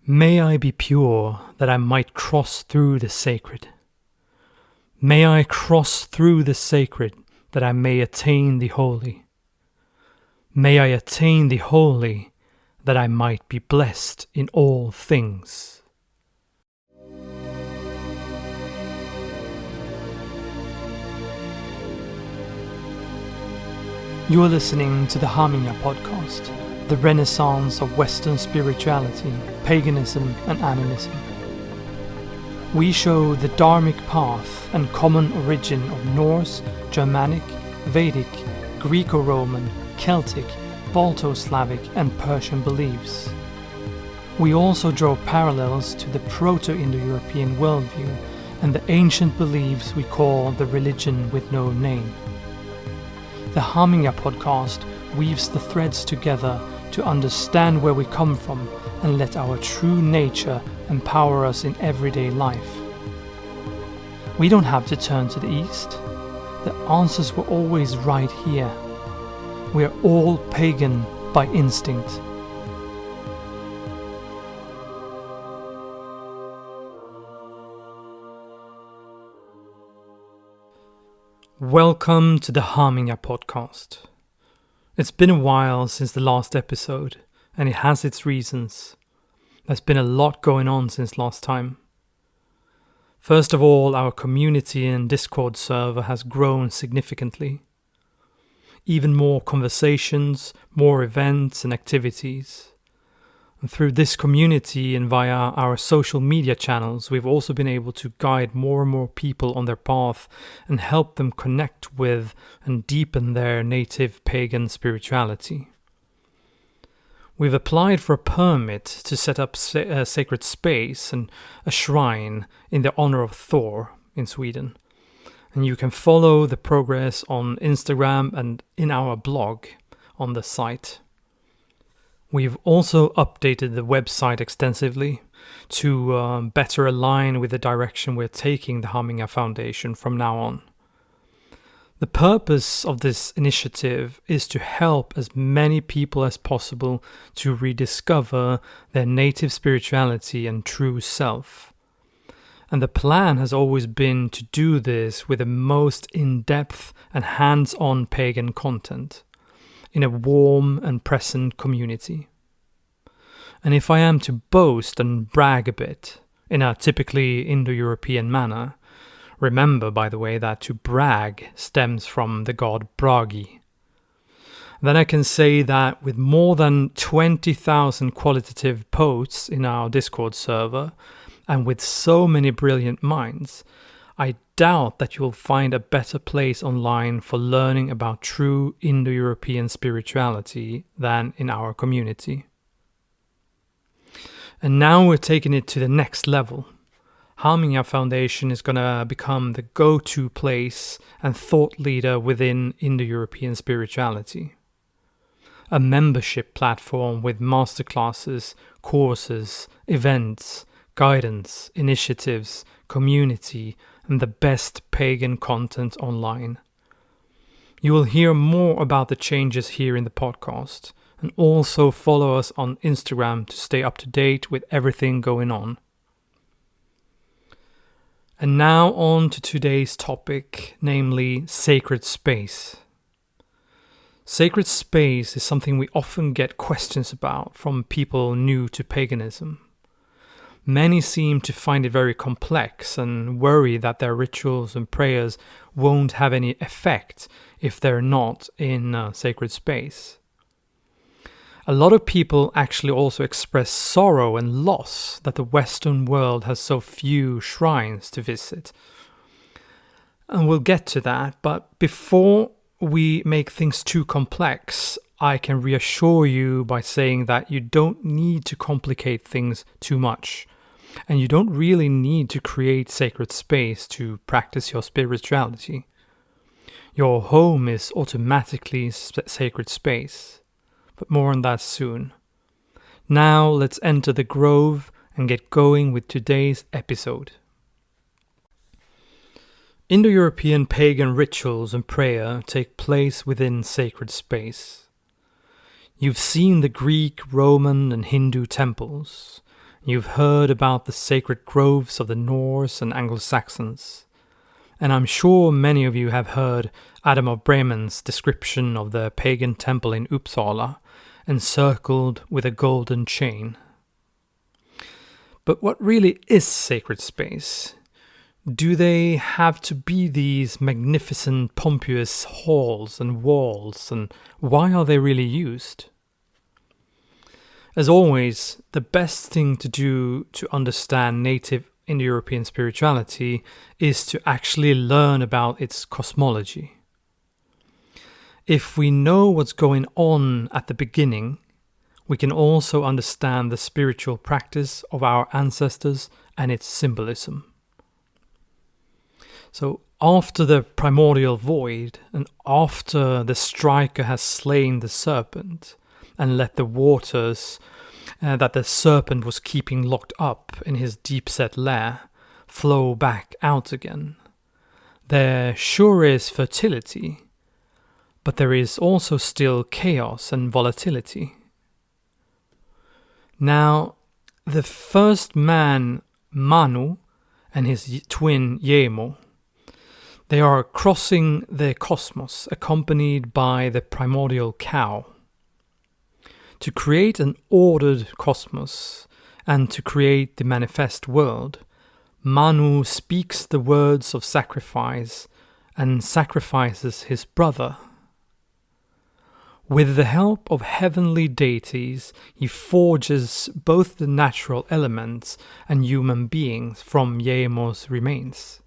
May I be pure, that I might cross through the sacred. May I cross through the sacred, that I may attain the holy. May I attain the holy, that I might be blessed in all things. You are listening to the Hamingja Podcast, the renaissance of Western spirituality, paganism and animism. We show the dharmic path and common origin of Norse, Germanic, Vedic, Greco-Roman, Celtic, Balto-Slavic and Persian beliefs. We also draw parallels to the Proto-Indo-European worldview and the ancient beliefs we call the religion with no name. The Hamingja Podcast weaves the threads together to understand where we come from and let our true nature empower us in everyday life. We don't have to turn to the east. The answers were always right here. We are all pagan by instinct. Welcome to the Hamingja Podcast. It's been a while since the last episode, and it has its reasons. There's been a lot going on since last time. First of all, our community and Discord server has grown significantly. Even more conversations, more events and activities. And through this community and via our social media channels, we've also been able to guide more and more people on their path and help them connect with and deepen their native pagan spirituality. We've applied for a permit to set up a sacred space and a shrine in the honor of Thor in Sweden. And you can follow the progress on Instagram and in our blog on the site. We've also updated the website extensively to better align with the direction we're taking the Hamingja Foundation from now on. The purpose of this initiative is to help as many people as possible to rediscover their native spirituality and true self. And the plan has always been to do this with the most in-depth and hands-on pagan content in a warm and present community. And if I am to boast and brag a bit, in a typically Indo-European manner, remember, by the way, that to brag stems from the god Bragi. Then I can say that with more than 20,000 qualitative posts in our Discord server, and with so many brilliant minds, I doubt that you'll find a better place online for learning about true Indo-European spirituality than in our community. And now we're taking it to the next level. Hamingja Foundation is going to become the go-to place and thought leader within Indo-European spirituality. A membership platform with masterclasses, courses, events, guidance, initiatives, community, and the best pagan content online. You will hear more about the changes here in the podcast, and also follow us on Instagram to stay up to date with everything going on. And now on to today's topic, namely sacred space. Sacred space is something we often get questions about from people new to paganism. Many seem to find it very complex and worry that their rituals and prayers won't have any effect if they're not in a sacred space. A lot of people actually also express sorrow and loss that the Western world has so few shrines to visit. And we'll get to that, but before we make things too complex, I can reassure you by saying that you don't need to complicate things too much. And you don't really need to create sacred space to practice your spirituality. Your home is automatically sacred space. But more on that soon. Now let's enter the grove and get going with today's episode. Indo-European pagan rituals and prayer take place within sacred space. You've seen the Greek, Roman and Hindu temples. You've heard about the sacred groves of the Norse and Anglo-Saxons, and I'm sure many of you have heard Adam of Bremen's description of the pagan temple in Uppsala, encircled with a golden chain. But what really is sacred space? Do they have to be these magnificent, pompous halls and walls, and why are they really used? As always, the best thing to do to understand native Indo-European spirituality is to actually learn about its cosmology. If we know what's going on at the beginning, we can also understand the spiritual practice of our ancestors and its symbolism. So after the primordial void, and after the striker has slain the serpent and let the waters that the serpent was keeping locked up in his deep-set lair flow back out again, there sure is fertility, but there is also still chaos and volatility. Now, the first man, Manu, and his twin Yemo, they are crossing the cosmos accompanied by the primordial cow. To create an ordered cosmos and to create the manifest world, Manu speaks the words of sacrifice and sacrifices his brother. With the help of heavenly deities, he forges both the natural elements and human beings from Yemo's remains.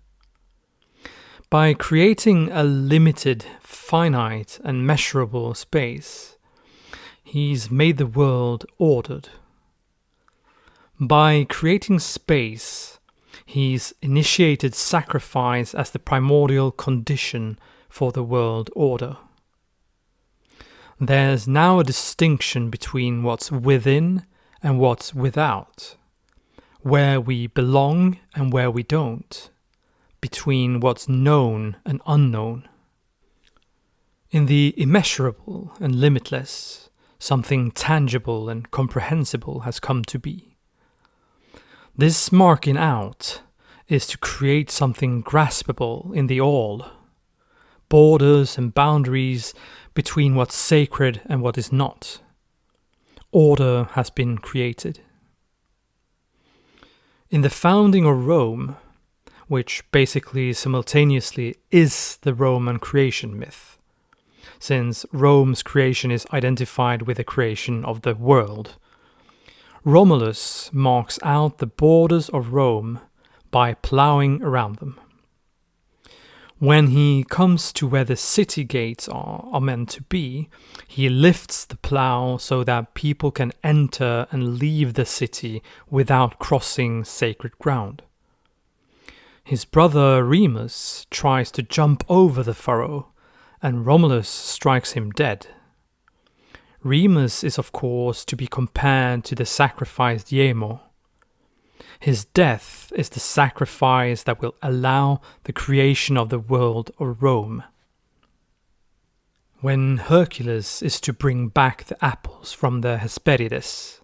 By creating a limited, finite, and measurable space, he's made the world ordered. By creating space, he's initiated sacrifice as the primordial condition for the world order. There's now a distinction between what's within and what's without, where we belong and where we don't, between what's known and unknown. In the immeasurable and limitless, something tangible and comprehensible has come to be. This marking out is to create something graspable in the all, borders and boundaries between what's sacred and what is not. Order has been created. In the founding of Rome, which basically simultaneously is the Roman creation myth, since Rome's creation is identified with the creation of the world, Romulus marks out the borders of Rome by ploughing around them. When he comes to where the city gates are meant to be, he lifts the plough so that people can enter and leave the city without crossing sacred ground. His brother Remus tries to jump over the furrow, and Romulus strikes him dead. Remus is of course to be compared to the sacrificed Yemo. His death is the sacrifice that will allow the creation of the world of Rome. When Hercules is to bring back the apples from the Hesperides,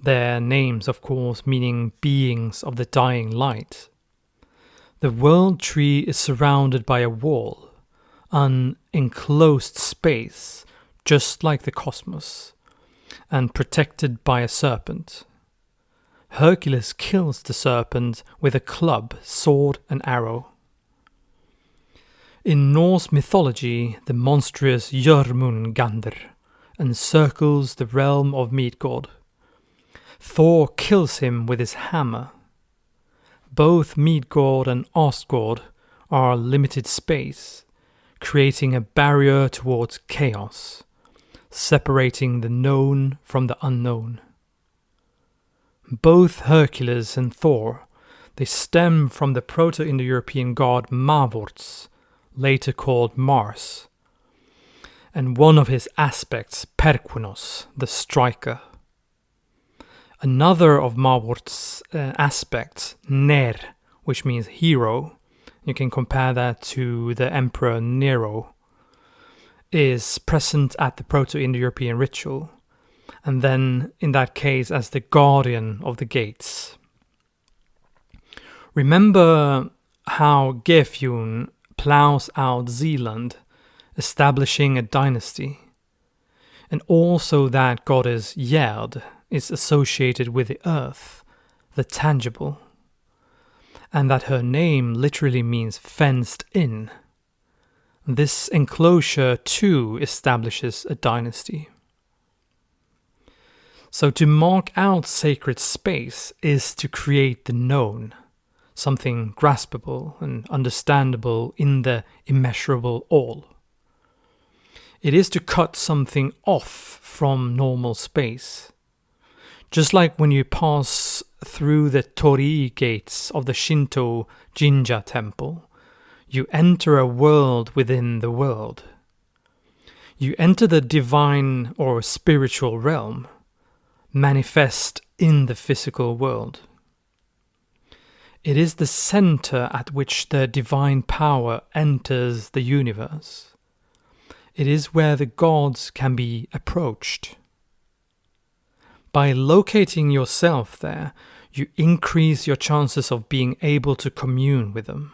their names of course meaning beings of the dying light, the world tree is surrounded by a wall, an enclosed space, just like the cosmos, and protected by a serpent. Hercules kills the serpent with a club, sword, and arrow. In Norse mythology, the monstrous Jörmungandr encircles the realm of Midgård. Thor kills him with his hammer. Both Midgård and Asgård are limited space, creating a barrier towards chaos, separating the known from the unknown. Both Hercules and Thor, they stem from the Proto-Indo-European god Mavorts, later called Mars, and one of his aspects, Perkunos, the striker. Another of Mavort's aspects, Ner, which means hero, you can compare that to the Emperor Nero, is present at the Proto-Indo-European ritual, and then in that case as the guardian of the gates. Remember how Gefjun plows out Zealand, establishing a dynasty, and also that goddess Gerd is associated with the earth, the tangible, and that her name literally means fenced in. This enclosure too establishes a dynasty. So to mark out sacred space is to create the known, something graspable and understandable in the immeasurable all. It is to cut something off from normal space. Just like when you pass through the torii gates of the Shinto Jinja temple, you enter a world within the world. You enter the divine or spiritual realm, manifest in the physical world. It is the center at which the divine power enters the universe. It is where the gods can be approached. By locating yourself there, you increase your chances of being able to commune with them.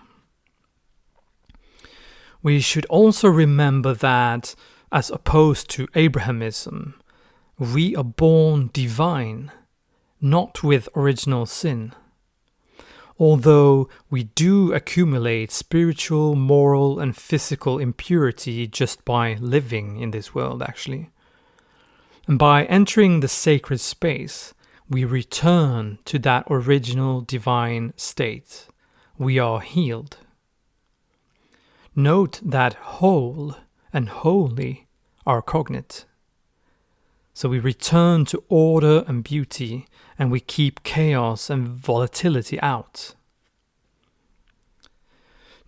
We should also remember that, as opposed to Abrahamism, we are born divine, not with original sin. Although we do accumulate spiritual, moral, and physical impurity just by living in this world, actually. And by entering the sacred space, we return to that original divine state. We are healed. Note that whole and holy are cognate. So we return to order and beauty, and we keep chaos and volatility out.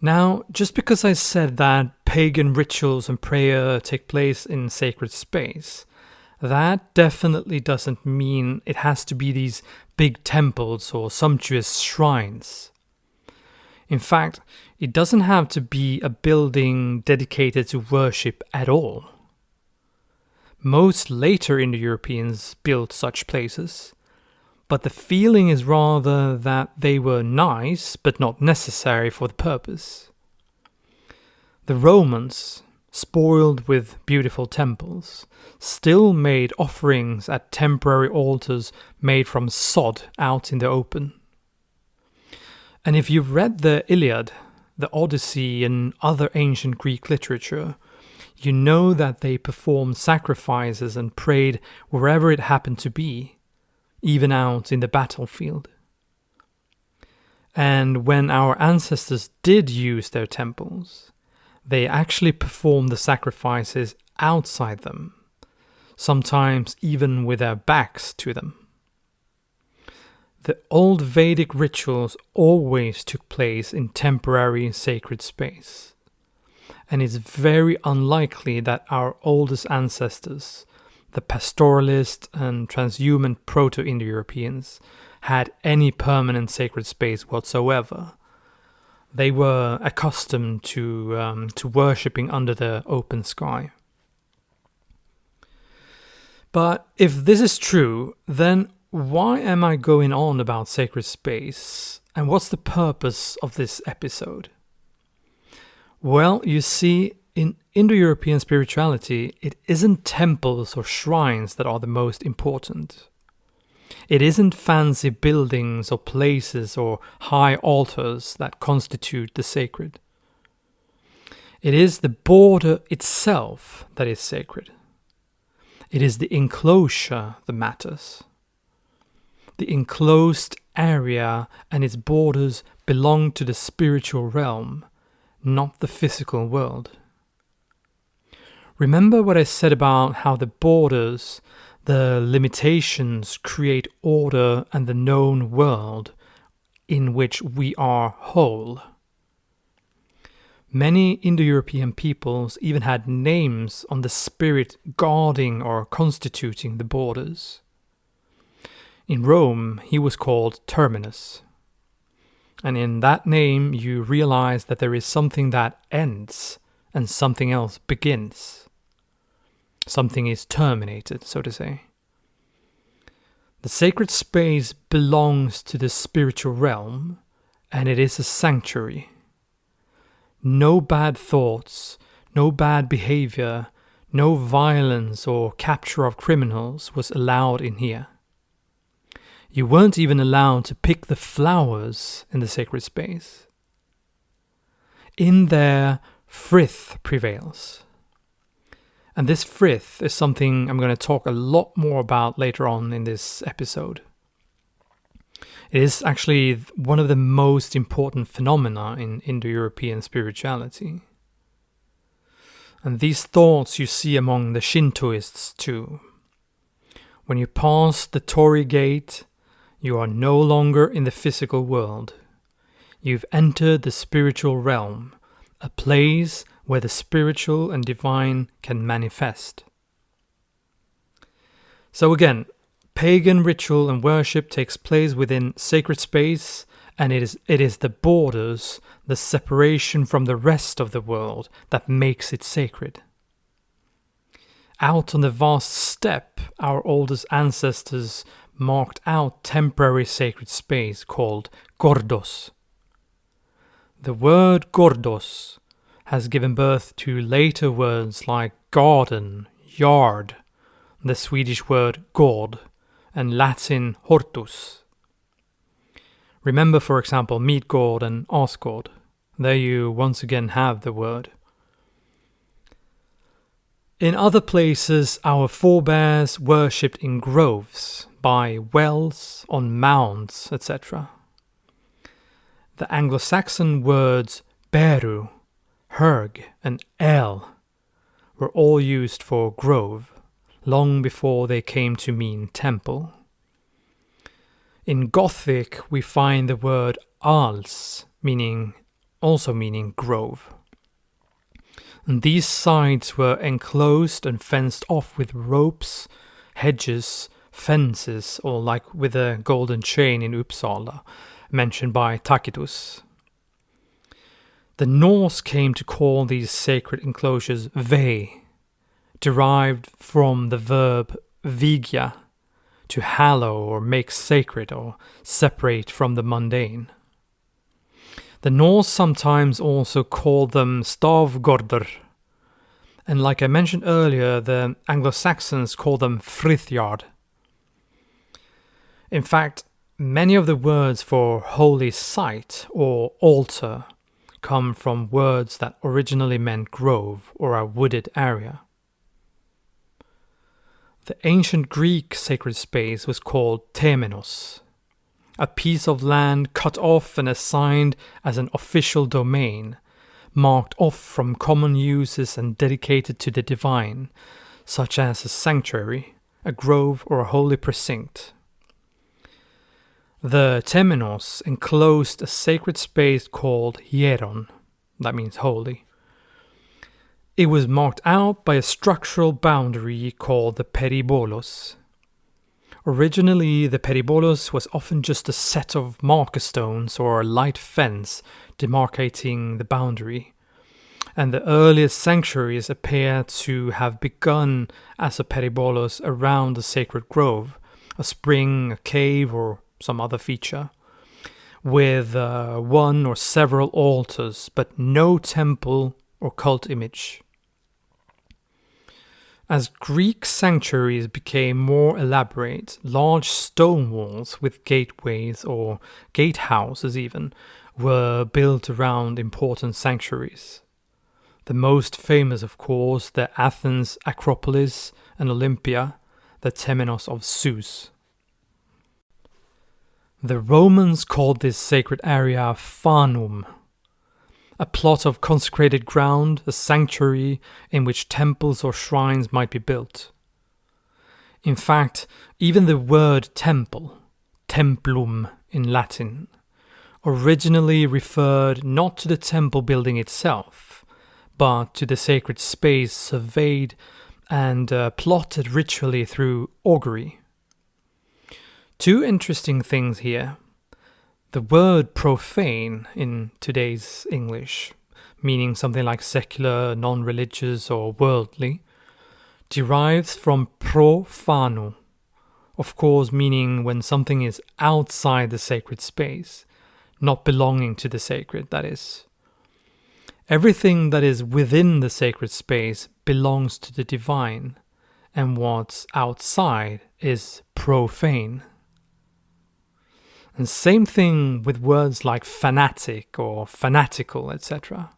Now, just because I said that pagan rituals and prayer take place in sacred space, that definitely doesn't mean it has to be these big temples or sumptuous shrines. In fact, it doesn't have to be a building dedicated to worship at all. Most later Indo-Europeans built such places, but the feeling is rather that they were nice but not necessary for the purpose. The Romans, spoiled with beautiful temples, still made offerings at temporary altars made from sod out in the open. And if you've read the Iliad, the Odyssey, and other ancient Greek literature, you know that they performed sacrifices and prayed wherever it happened to be, even out in the battlefield. And when our ancestors did use their temples, they actually performed the sacrifices outside them, sometimes even with their backs to them. The old Vedic rituals always took place in temporary sacred space. And it's very unlikely that our oldest ancestors, the pastoralist and transhuman Proto-Indo-Europeans, had any permanent sacred space whatsoever. They were accustomed to worshipping under the open sky. But if this is true, then why am I going on about sacred space? And what's the purpose of this episode? Well, you see, in Indo-European spirituality, it isn't temples or shrines that are the most important. It isn't fancy buildings or places or high altars that constitute the sacred. It is the border itself that is sacred. It is the enclosure that matters. The enclosed area and its borders belong to the spiritual realm, not the physical world. Remember what I said about how the borders, the limitations, create order and the known world in which we are whole. Many Indo-European peoples even had names on the spirit guarding or constituting the borders. In Rome, he was called temenos. And in that name, you realize that there is something that ends and something else begins. Something is terminated, so to say. The sacred space belongs to the spiritual realm, and it is a sanctuary. No bad thoughts, no bad behavior, no violence or capture of criminals was allowed in here. You weren't even allowed to pick the flowers in the sacred space. In there, frith prevails. And this frith is something I'm going to talk a lot more about later on in this episode. It is actually one of the most important phenomena in Indo-European spirituality. And these thoughts you see among the Shintoists too. When you pass the Torii Gate, you are no longer in the physical world. You've entered the spiritual realm, a place where the spiritual and divine can manifest. So again, pagan ritual and worship takes place within sacred space, and it is the borders, the separation from the rest of the world that makes it sacred. Out on the vast steppe, our oldest ancestors marked out temporary sacred space called gordos. The word gordos has given birth to later words like garden, yard, the Swedish word gård, and Latin hortus. Remember, for example, Midgård and Asgård. There you once again have the word. In other places, our forebears worshipped in groves, by wells, on mounds, etc. The Anglo-Saxon words beru, herg, and el were all used for grove, long before they came to mean temple. In Gothic, we find the word als, also meaning grove. And these sites were enclosed and fenced off with ropes, hedges, fences, or like with a golden chain in Uppsala, mentioned by Tacitus. The Norse came to call these sacred enclosures ve, derived from the verb vigja, to hallow or make sacred or separate from the mundane. The Norse sometimes also called them stafgardr, and like I mentioned earlier, the Anglo-Saxons called them frithyard. In fact, many of the words for holy site or altar come from words that originally meant grove or a wooded area. The ancient Greek sacred space was called temenos, a piece of land cut off and assigned as an official domain, marked off from common uses and dedicated to the divine, such as a sanctuary, a grove, or a holy precinct. The temenos enclosed a sacred space called hieron, that means holy. It was marked out by a structural boundary called the peribolos. Originally, the peribolos was often just a set of marker stones or a light fence demarcating the boundary, and the earliest sanctuaries appear to have begun as a peribolos around a sacred grove, a spring, a cave, or some other feature, with one or several altars, but no temple or cult image. As Greek sanctuaries became more elaborate, large stone walls with gateways or gatehouses even were built around important sanctuaries. The most famous, of course, the Athens Acropolis and Olympia, the temenos of Zeus. The Romans called this sacred area fanum, a plot of consecrated ground, a sanctuary in which temples or shrines might be built. In fact, even the word temple, templum in Latin, originally referred not to the temple building itself, but to the sacred space surveyed and plotted ritually through augury. Two interesting things here. The word profane in today's English, meaning something like secular, non-religious or worldly, derives from profano, of course meaning when something is outside the sacred space, not belonging to the sacred, that is. Everything that is within the sacred space belongs to the divine, and what's outside is profane. And same thing with words like fanatic or fanatical, etc.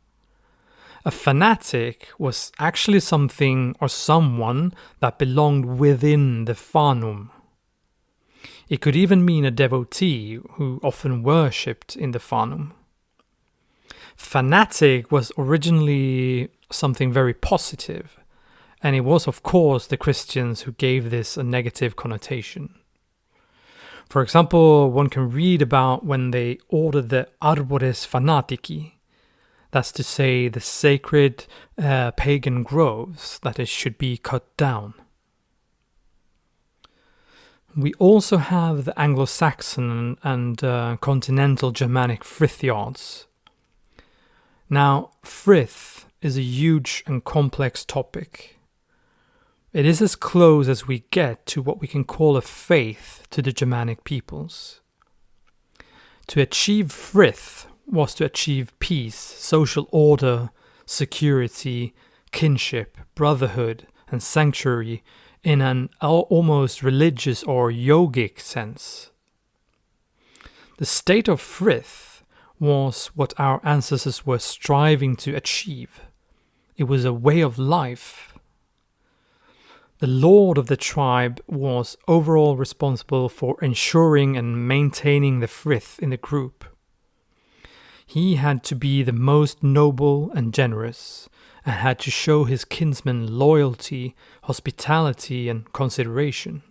A fanatic was actually something or someone that belonged within the fanum. It could even mean a devotee who often worshipped in the fanum. Fanatic was originally something very positive, and it was of course the Christians who gave this a negative connotation. For example, one can read about when they ordered the arbores fanatici, that's to say the sacred pagan groves, that it should be cut down. We also have the Anglo-Saxon and continental Germanic frithyards. Now, frith is a huge and complex topic. It is as close as we get to what we can call a faith to the Germanic peoples. To achieve frith was to achieve peace, social order, security, kinship, brotherhood, and sanctuary in an almost religious or yogic sense. The state of frith was what our ancestors were striving to achieve. It was a way of life. The lord of the tribe was overall responsible for ensuring and maintaining the frith in the group. He had to be the most noble and generous, and had to show his kinsmen loyalty, hospitality, and consideration.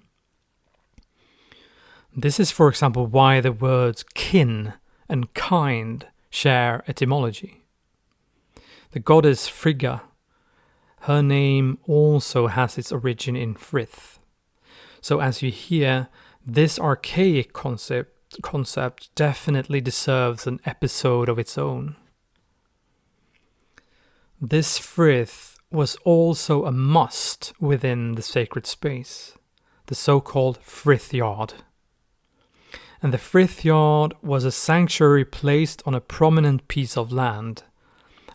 This is, for example, why the words kin and kind share etymology. The goddess Frigga, her name also has its origin in frith. So as you hear, this archaic concept definitely deserves an episode of its own. This frith was also a must within the sacred space, the so-called frithyard. And the frithyard was a sanctuary placed on a prominent piece of land,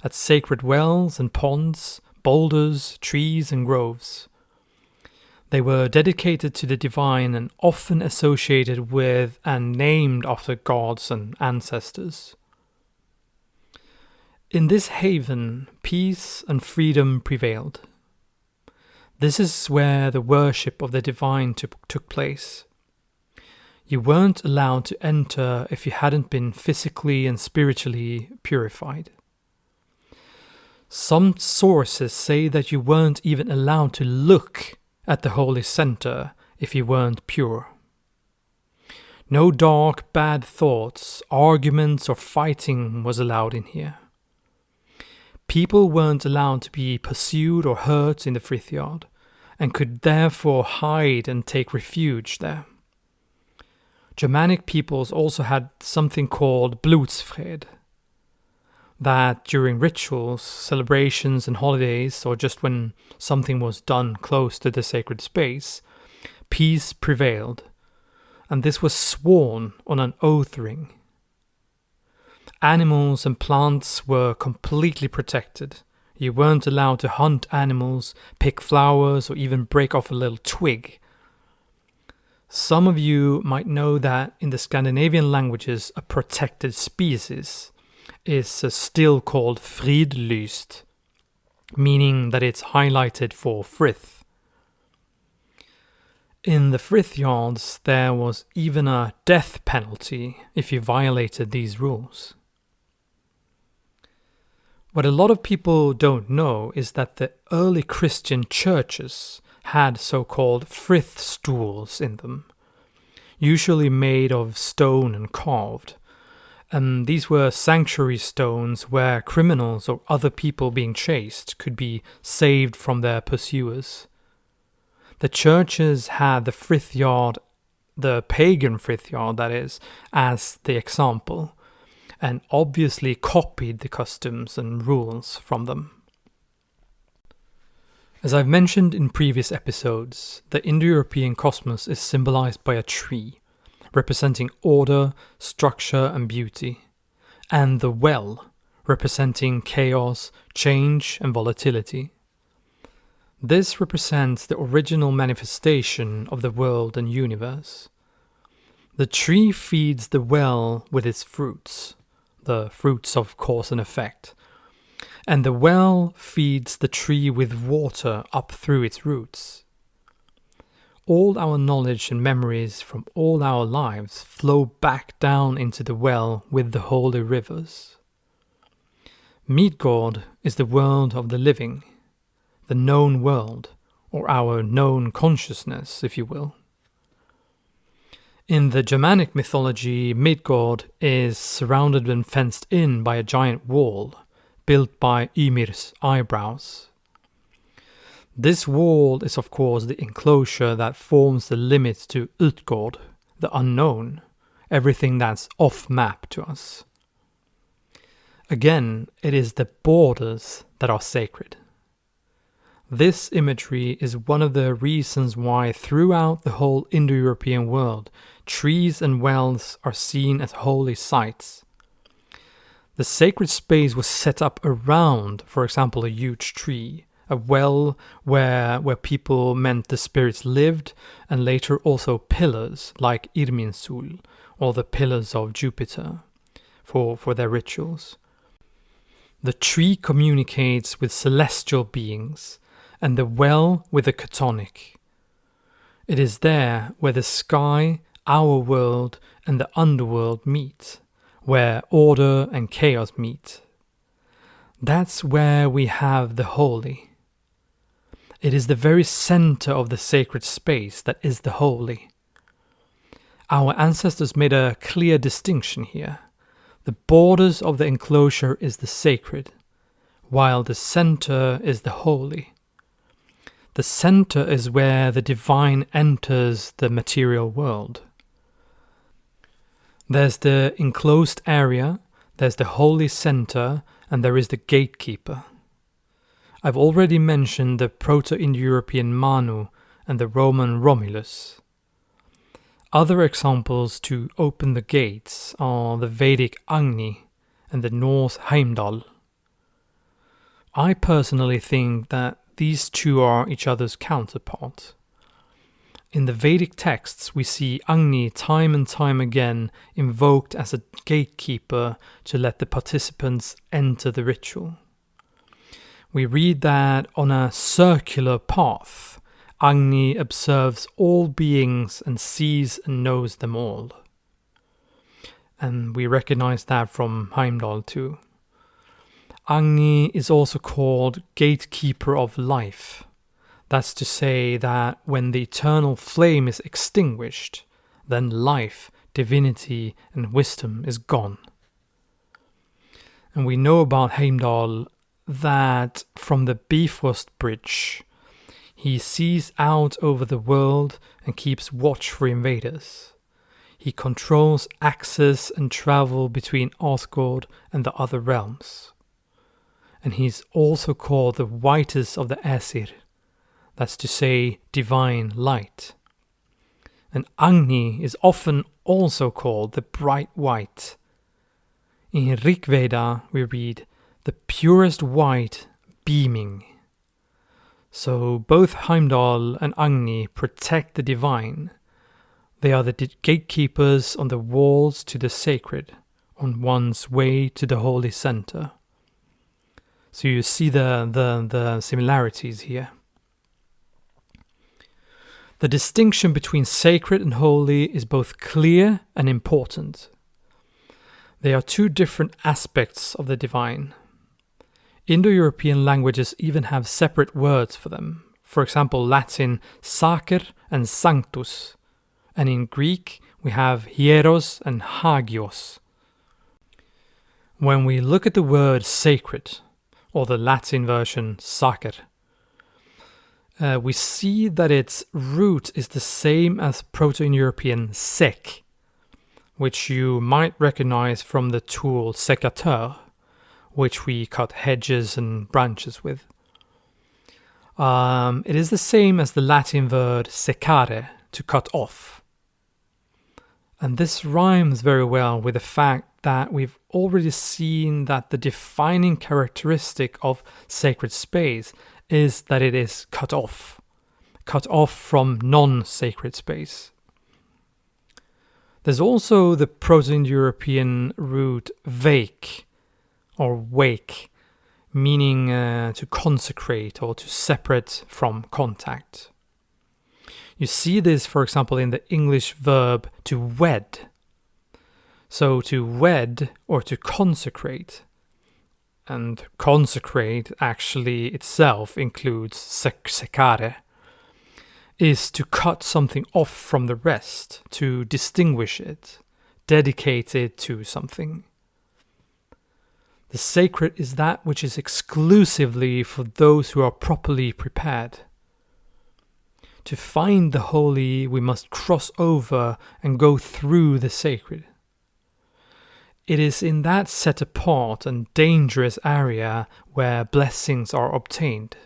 at sacred wells and ponds, boulders, trees and groves. They were dedicated to the divine and often associated with and named after gods and ancestors. In this haven, peace and freedom prevailed. This is where the worship of the divine took place. You weren't allowed to enter if you hadn't been physically and spiritually purified. Some sources say that you weren't even allowed to look at the holy center if you weren't pure. No dark, bad thoughts, arguments, or fighting was allowed in here. People weren't allowed to be pursued or hurt in the frithyard, and could therefore hide and take refuge there. Germanic peoples also had something called blodsfred, that during rituals, celebrations and holidays, or just when something was done close to the sacred space, peace prevailed, and this was sworn on an oath ring. Animals and plants were completely protected. You weren't allowed to hunt animals, pick flowers, or even break off a little twig. Some of you might know that in the Scandinavian languages, a protected species is still called fridlyst, meaning that it's highlighted for frith. In the frithyards, there was even a death penalty if you violated these rules. What a lot of people don't know is that the early Christian churches had so-called frith stools in them, usually made of stone and carved. And these were sanctuary stones where criminals or other people being chased could be saved from their pursuers. The churches had the frithyard, the pagan frithyard that is, as the example, and obviously copied the customs and rules from them. As I've mentioned in previous episodes, the Indo-European cosmos is symbolized by a tree, representing order, structure and beauty, and the well, representing chaos, change and volatility. This represents the original manifestation of the world and universe. The tree feeds the well with its fruits, the fruits of cause and effect, and the well feeds the tree with water up through its roots. All our knowledge and memories from all our lives flow back down into the well with the holy rivers. Midgård is the world of the living, the known world, or our known consciousness, if you will. In the Germanic mythology, Midgård is surrounded and fenced in by a giant wall, built by Ymir's eyebrows. This wall is of course the enclosure that forms the limit to Utgård, the unknown, everything that's off-map to us. Again, it is the borders that are sacred. This imagery is one of the reasons why throughout the whole Indo-European world, trees and wells are seen as holy sites. The sacred space was set up around, for example, a huge tree, a well where people meant the spirits lived, and later also pillars like Irminsul, or the pillars of Jupiter, for their rituals. The tree communicates with celestial beings, and the well with the chthonic. It is there where the sky, our world, and the underworld meet, where order and chaos meet. That's where we have the holy. It is the very center of the sacred space that is the holy. Our ancestors made a clear distinction here. The borders of the enclosure is the sacred, while the center is the holy. The center is where the divine enters the material world. There's the enclosed area, there's the holy center, and there is the gatekeeper. I've already mentioned the Proto-Indo-European Manu and the Roman Romulus. Other examples to open the gates are the Vedic Agni and the Norse Heimdall. I personally think that these two are each other's counterpart. In the Vedic texts, we see Agni time and time again invoked as a gatekeeper to let the participants enter the ritual. We read that on a circular path, Agni observes all beings and sees and knows them all. And we recognize that from Heimdall too. Agni is also called gatekeeper of life. That's to say that when the eternal flame is extinguished, then life, divinity, and wisdom is gone. And we know about Heimdall that from the Bifrost Bridge, he sees out over the world and keeps watch for invaders. He controls access and travel between Asgard and the other realms. And he's also called the whitest of the Æsir. That's to say, divine light. And Agni is often also called the bright white. In Rig Veda we read, the purest white beaming. So both Heimdall and Agni protect the divine. They are the gatekeepers on the walls to the sacred, on one's way to the holy center. So you see the similarities here. The distinction between sacred and holy is both clear and important. They are two different aspects of the divine. Indo-European languages even have separate words for them. For example, Latin sacer and sanctus. And in Greek, we have hieros and hagios. When we look at the word sacred, or the Latin version sacer, we see that its root is the same as Proto-Indo-European sec, which you might recognize from the tool sécateur, which we cut hedges and branches with. It is the same as the Latin word secare, to cut off. And this rhymes very well with the fact that we've already seen that the defining characteristic of sacred space is that it is cut off from non-sacred space. There's also the Proto-Indo-European root wake, or wake, meaning to consecrate or to separate from contact. You see this, for example, in the English verb to wed. So to wed or to consecrate, and consecrate actually itself includes secare, is to cut something off from the rest, to distinguish it, dedicate it to something. The sacred is that which is exclusively for those who are properly prepared. To find the holy, we must cross over and go through the sacred. It is in that set apart and dangerous area where blessings are obtained.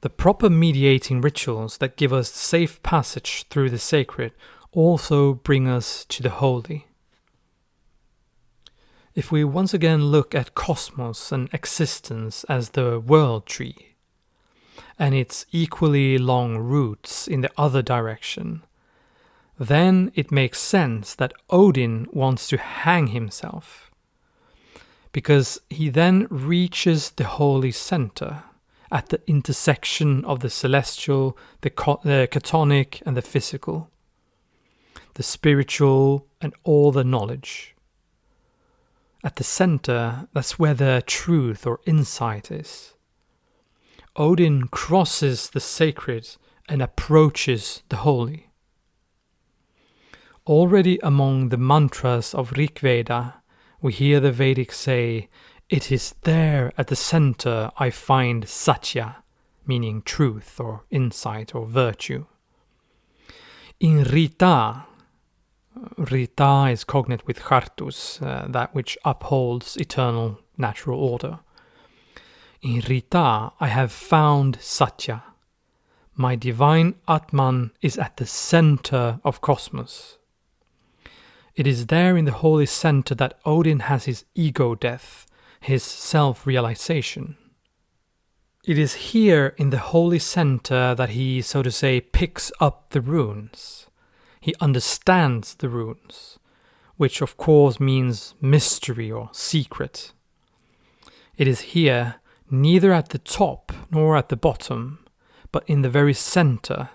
The proper mediating rituals that give us safe passage through the sacred also bring us to the holy. If we once again look at cosmos and existence as the world tree, and its equally long roots in the other direction, then it makes sense that Odin wants to hang himself, because he then reaches the holy center at the intersection of the celestial, the chthonic, and the physical, the spiritual, and all the knowledge. At the center, that's where the truth or insight is. Odin crosses the sacred and approaches the holy. Already among the mantras of Rig Veda, we hear the Vedic say, "It is there at the center I find Satya," meaning truth or insight or virtue. In Rita is cognate with Chartus, that which upholds eternal natural order. In Rita I have found Satya. My divine Atman is at the center of cosmos. It is there in the holy center that Odin has his ego death, his self-realization. It is here in the holy center that he, so to say, picks up the runes. He understands the runes, which of course means mystery or secret. It is here, neither at the top nor at the bottom, but in the very center,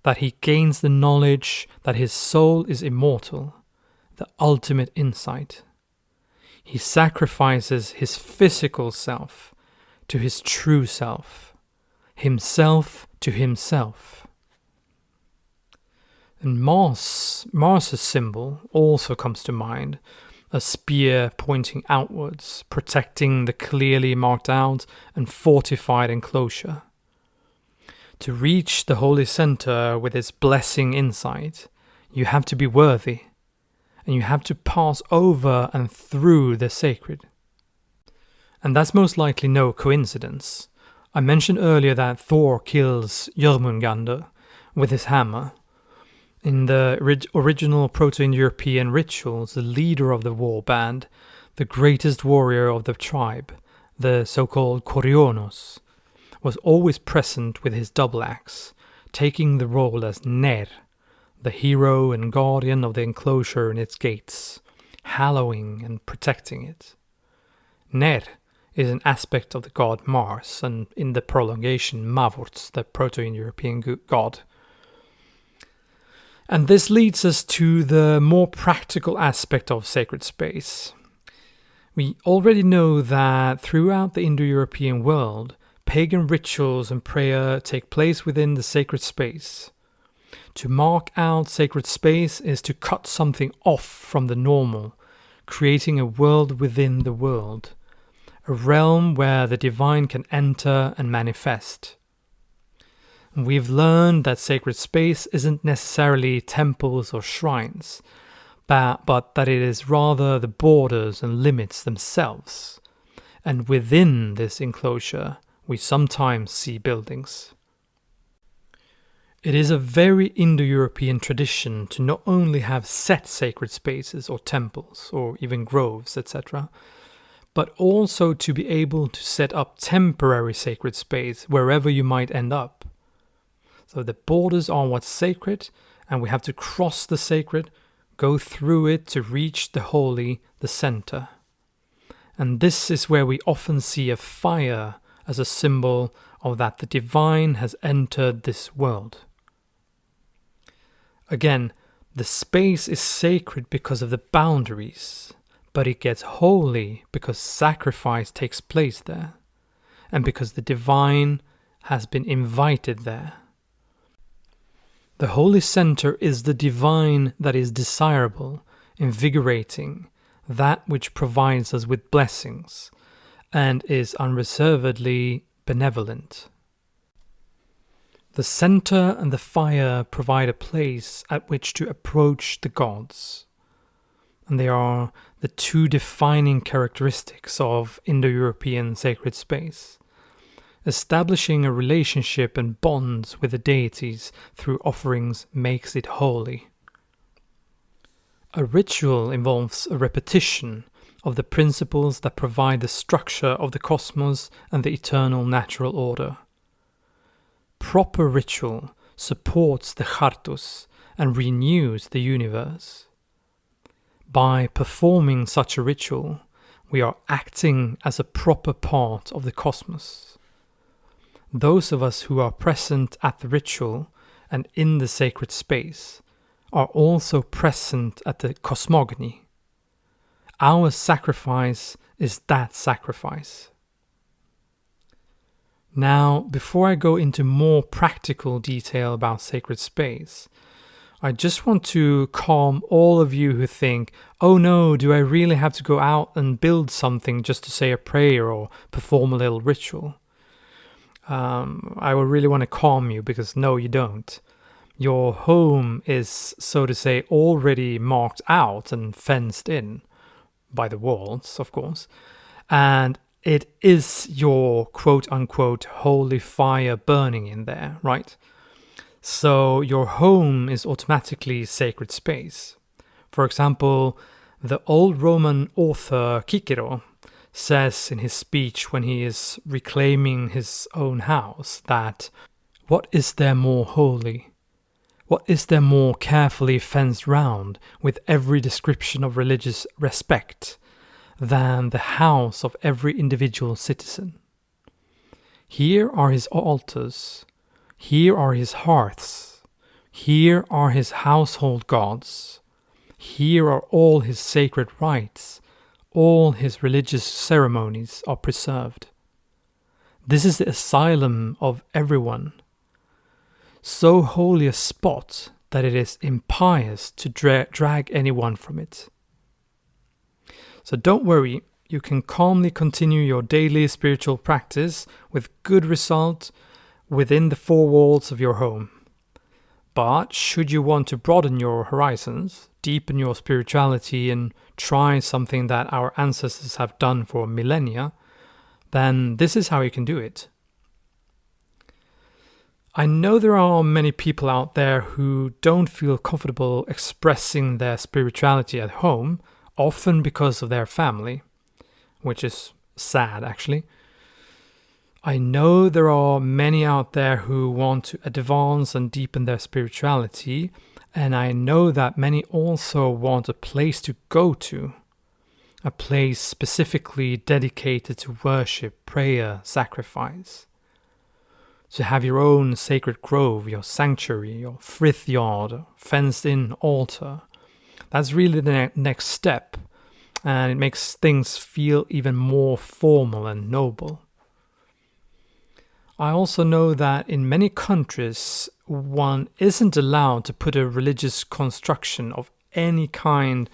that he gains the knowledge that his soul is immortal, the ultimate insight. He sacrifices his physical self to his true self, himself to himself. And Mars's symbol also comes to mind, a spear pointing outwards, protecting the clearly marked out and fortified enclosure. To reach the holy center with its blessing insight, you have to be worthy, and you have to pass over and through the sacred. And that's most likely no coincidence. I mentioned earlier that Thor kills Jormungandr with his hammer. In the original Proto-Indo-European rituals, the leader of the war band, the greatest warrior of the tribe, the so-called Korionos, was always present with his double axe, taking the role as Ner, the hero and guardian of the enclosure and its gates, hallowing and protecting it. Ner is an aspect of the god Mars, and in the prolongation Mavurts, the Proto-Indo-European god. And this leads us to the more practical aspect of sacred space. We already know that throughout the Indo-European world, pagan rituals and prayer take place within the sacred space. To mark out sacred space is to cut something off from the normal, creating a world within the world, a realm where the divine can enter and manifest. We've learned that sacred space isn't necessarily temples or shrines, but that it is rather the borders and limits themselves. And within this enclosure, we sometimes see buildings. It is a very Indo-European tradition to not only have set sacred spaces or temples or even groves, etc., but also to be able to set up temporary sacred space wherever you might end up. So the borders are what's sacred, and we have to cross the sacred, go through it to reach the holy, the center. And this is where we often see a fire as a symbol of that the divine has entered this world. Again, the space is sacred because of the boundaries, but it gets holy because sacrifice takes place there, and because the divine has been invited there. The holy center is the divine that is desirable, invigorating, that which provides us with blessings, and is unreservedly benevolent. The center and the fire provide a place at which to approach the gods, and they are the two defining characteristics of Indo-European sacred space. Establishing a relationship and bonds with the deities through offerings makes it holy. A ritual involves a repetition of the principles that provide the structure of the cosmos and the eternal natural order. Proper ritual supports the chartus and renews the universe. By performing such a ritual, we are acting as a proper part of the cosmos. Those of us who are present at the ritual and in the sacred space are also present at the cosmogony. Our sacrifice is that sacrifice. Now, before I go into more practical detail about sacred space, I just want to calm all of you who think, oh no, do I really have to go out and build something just to say a prayer or perform a little ritual? I would really want to calm you, because no, you don't. Your home is, so to say, already marked out and fenced in by the walls, of course, and it is your quote-unquote holy fire burning in there, right? So your home is automatically sacred space. For example, the old Roman author Cicero says in his speech when he is reclaiming his own house that, "What is there more holy? What is there more carefully fenced round with every description of religious respect than the house of every individual citizen? Here are his altars, here are his hearths, here are his household gods, here are all his sacred rites, all his religious ceremonies are preserved. This is the asylum of everyone. So holy a spot that it is impious to drag anyone from it." So don't worry, you can calmly continue your daily spiritual practice with good result within the four walls of your home. But should you want to broaden your horizons, deepen your spirituality, and try something that our ancestors have done for millennia, then this is how you can do it. I know there are many people out there who don't feel comfortable expressing their spirituality at home, often because of their family, which is sad actually. I know there are many out there who want to advance and deepen their spirituality, and I know that many also want a place to go to, a place specifically dedicated to worship, prayer, sacrifice. To have your own sacred grove, your sanctuary, your frithyard, fenced-in altar. That's really the next step, and it makes things feel even more formal and noble. I also know that in many countries, one isn't allowed to put a religious construction of any kind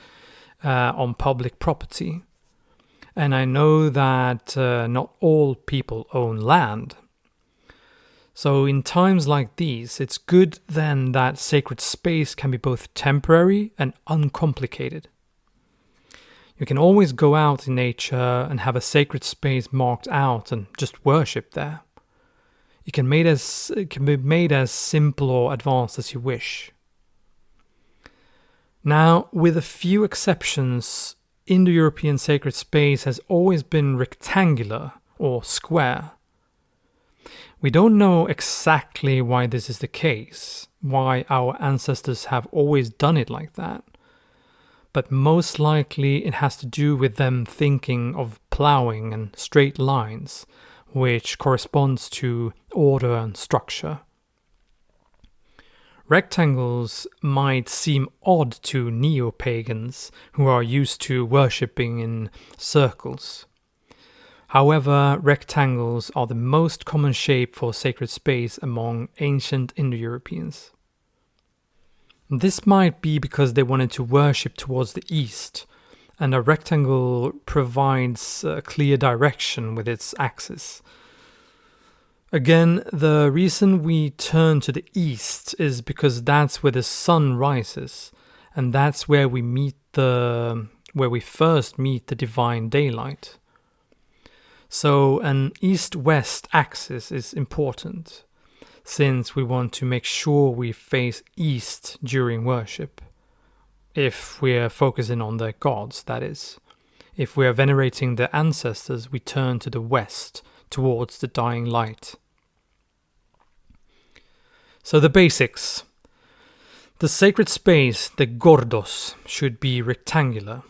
on public property. And I know that not all people own land. So in times like these, it's good then that sacred space can be both temporary and uncomplicated. You can always go out in nature and have a sacred space marked out and just worship there. It can be made as simple or advanced as you wish. Now, with a few exceptions, Indo-European sacred space has always been rectangular or square. We don't know exactly why this is the case, why our ancestors have always done it like that. But most likely it has to do with them thinking of plowing and straight lines, which corresponds to order and structure. Rectangles might seem odd to neo-pagans who are used to worshipping in circles. However, rectangles are the most common shape for sacred space among ancient Indo-Europeans. This might be because they wanted to worship towards the east, and a rectangle provides a clear direction with its axis. Again, the reason we turn to the east is because that's where the sun rises, and that's where we first meet the divine daylight. So an east-west axis is important, since we want to make sure we face east during worship. If we're focusing on the gods, that is. If we're venerating the ancestors, we turn to the west, towards the dying light. So the basics. The sacred space, the gordos, should be rectangular.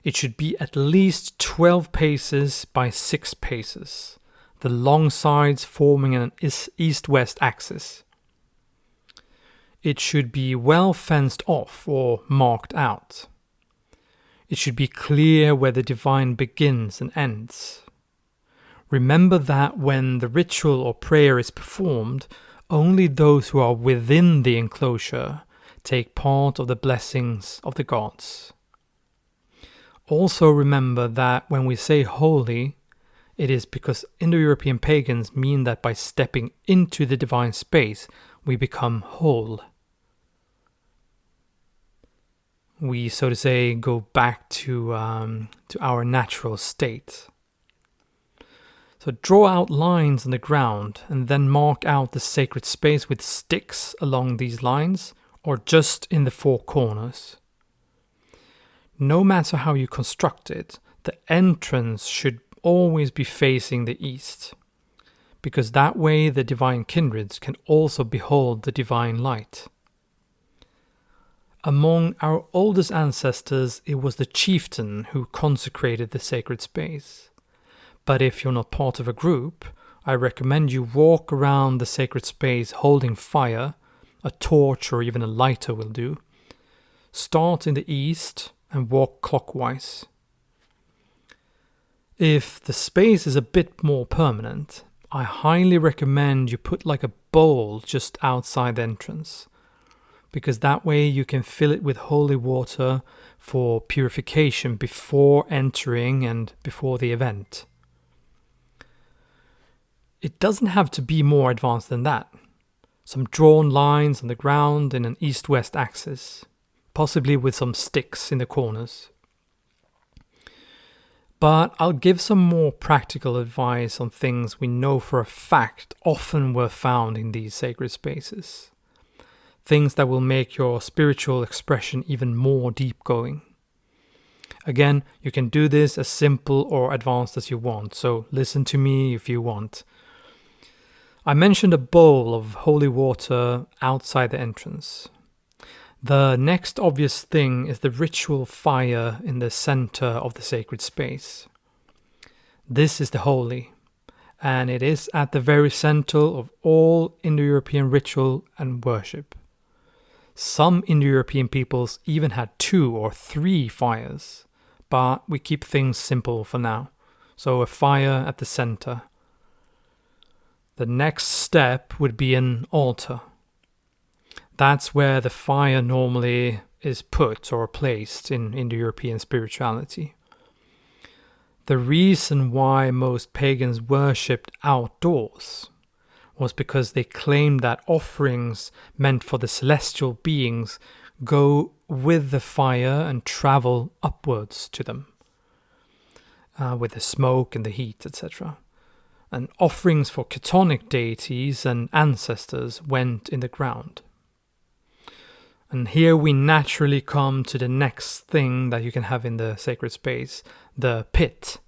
It should be at least 12 paces by 6 paces, the long sides forming an east-west axis. It should be well fenced off or marked out. It should be clear where the divine begins and ends. Remember that when the ritual or prayer is performed, only those who are within the enclosure take part of the blessings of the gods. Also remember that when we say holy, it is because Indo-European pagans mean that by stepping into the divine space, we become whole. We, so to say, go back to our natural state. So draw out lines on the ground and then mark out the sacred space with sticks along these lines or just in the 4 corners. No matter how you construct it, the entrance should always be facing the east, because that way the divine kindreds can also behold the divine light. Among our oldest ancestors, it was the chieftain who consecrated the sacred space. But if you're not part of a group, I recommend you walk around the sacred space holding fire, a torch or even a lighter will do. Start in the east and walk clockwise. If the space is a bit more permanent, I highly recommend you put like a bowl just outside the entrance, because that way you can fill it with holy water for purification before entering and before the event. It doesn't have to be more advanced than that. Some drawn lines on the ground in an east-west axis, possibly with some sticks in the corners. But I'll give some more practical advice on things we know for a fact often were found in these sacred spaces. Things that will make your spiritual expression even more deep-going. Again, you can do this as simple or advanced as you want, so listen to me if you want. I mentioned a bowl of holy water outside the entrance. The next obvious thing is the ritual fire in the center of the sacred space. This is the holy, and it is at the very center of all Indo-European ritual and worship. Some Indo-European peoples even had 2 or 3 fires, but we keep things simple for now, so a fire at the center. The next step would be an altar. That's where the fire normally is put or placed in Indo-European spirituality. The reason why most pagans worshipped outdoors was because they claimed that offerings meant for the celestial beings go with the fire and travel upwards to them, with the smoke and the heat, etc. And offerings for chthonic deities and ancestors went in the ground. And here we naturally come to the next thing that you can have in the sacred space, the pit.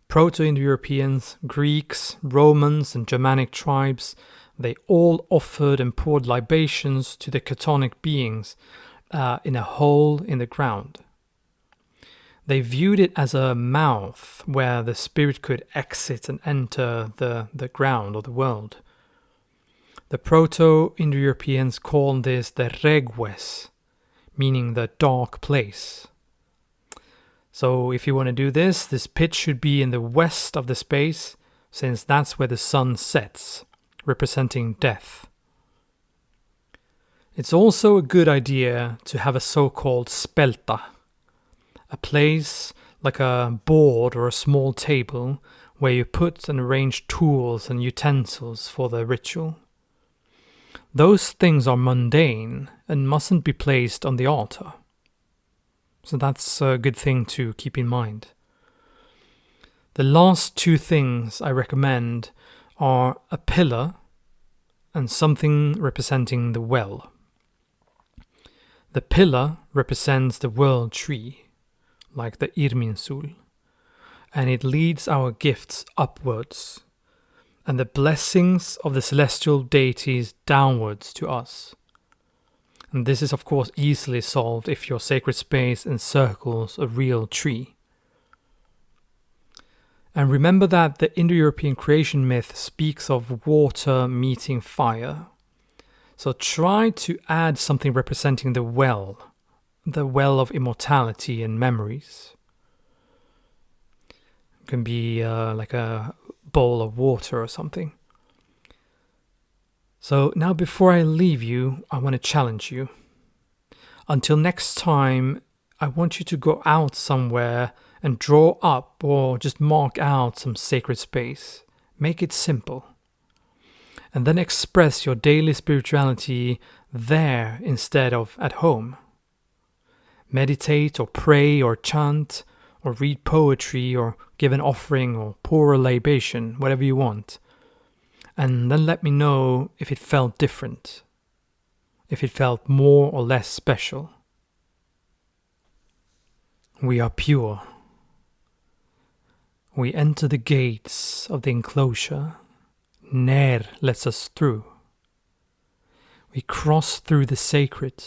Proto-Indo-Europeans, Greeks, Romans, and Germanic tribes, they all offered and poured libations to the chthonic beings in a hole in the ground. They viewed it as a mouth where the spirit could exit and enter the ground or the world. The Proto-Indo-Europeans called this the regwes, meaning the dark place. So if you want to do this pit should be in the west of the space, since that's where the sun sets, representing death. It's also a good idea to have a so-called spelta, a place like a board or a small table where you put and arrange tools and utensils for the ritual. Those things are mundane and mustn't be placed on the altar. So that's a good thing to keep in mind. The last two things I recommend are a pillar and something representing the well. The pillar represents the world tree, like the Irminsul, and it leads our gifts upwards, and the blessings of the celestial deities downwards to us. And this is of course easily solved if your sacred space encircles a real tree. And remember that the Indo-European creation myth speaks of water meeting fire. So try to add something representing the well of immortality and memories. It can be like a bowl of water or something. So now before I leave you, I want to challenge you. Until next time, I want you to go out somewhere and draw up or just mark out some sacred space. Make it simple. And then express your daily spirituality there instead of at home. Meditate or pray or chant or read poetry or give an offering or pour a libation, whatever you want. And then let me know if it felt different, if it felt more or less special. We are pure. We enter the gates of the enclosure. Ner lets us through. We cross through the sacred,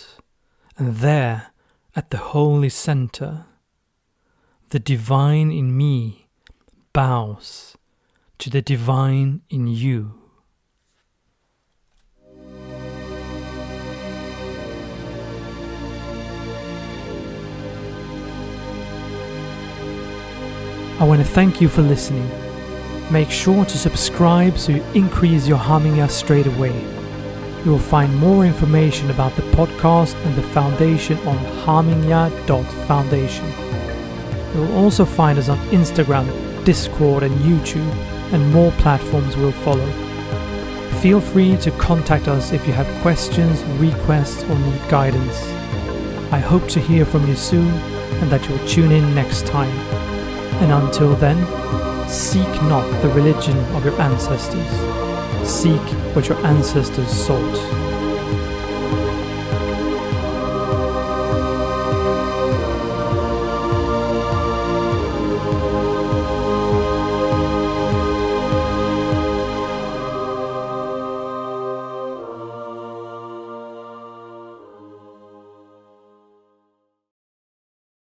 and there, at the holy center, the divine in me bows to the divine in you. I want to thank you for listening. Make sure to subscribe so you increase your Hamingja straight away. You will find more information about the podcast and the foundation on hamingja.foundation. You will also find us on Instagram, Discord and YouTube, and more platforms will follow. Feel free to contact us if you have questions, requests or need guidance. I hope to hear from you soon and that you'll tune in next time. And until then, seek not the religion of your ancestors. Seek what your ancestors sought.